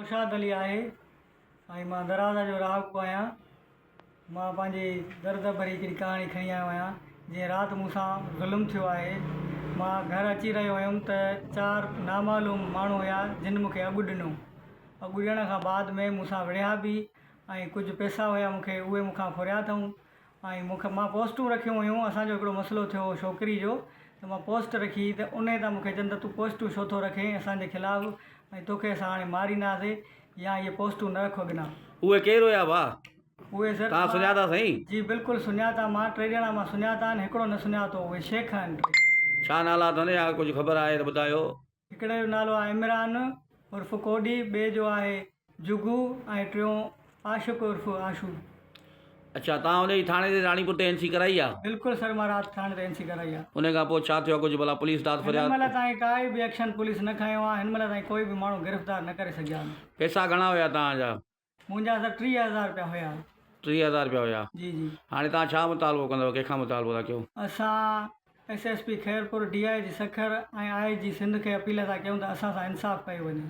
नौशाद अली आहे ऐं मां दराज़ा जो राहको आहियां। मां पंहिंजी दर्द भरी हिकिड़ी कहाणी खणी आयो आहियां। जीअं राति मूंसां ज़ुल्म थियो आहे। मां घर अची रहियो हुयुमि त 4 नामालूम माण्हू हुया जिन मूंखे अॻु ॾिनो। अॻु ॾियण खां बाद में मूंसां विढ़िया बि ऐं कुझु पैसा हुया मूंखे उहे मूंखां फुरिया अथऊं। ऐं मां पोस्टूं रखियूं हुयूं। असांजो हिकिड़ो मसइलो थियो छोकिरी जो, त मां पोस्ट रखी त उन तां मूंखे चवनि त तूं पोस्टूं छो थो रखे असांजे ख़िलाफ़ु, ऐं तोखे असां हाणे मारींदासीं या इहे पोस्टूं न रखो अॻिना। उहे केरु हुया भाउ? उहे सर तव्हां सुञाता साईं? जी बिल्कुलु सुञाता। मां 3 ॼणा मां सुञाता आहिनि, हिकिड़ो न सुञातो। उहे शेख आहिनि। छा नाला अथनि या कुझु ख़बर आहे त ॿुधायो? हिकिड़े जो नालो आहे इमरान उर्फ़ कोडी, ॿिए जो आहे जुगू ऐं टियों आशिक़ उर्फ़ आशू। अच्छा, तव्हां हुनजी थाणे ते राणीपुर ते एनसी कराई आहे? बिल्कुलु सर, मां राति थाणे ते एनसी कराई आहे। उन खां पोइ छा थियो कुझु भला पुलिस ॾांहुं हिन फरियाद? महिल ताईं काई बि एक्शन पुलिस न खयो आहे। हिन महिल ताईं कोई बि माण्हू गिरफ़्तार न करे सघिया आहिनि। पैसा घणा हुया तव्हांजा? मुंहिंजा सर 30,000 रुपया हुया। 30,000 रुपया हुया? जी जी। हाणे तव्हां छा मुतालबो कंदव, कंहिंखां मुतालबो था कयो? असां SSP खैरपुर DI जी सखर ऐं IG सिंध खे अपील था कयूं त असां सां इंसाफ़ कयो वञे।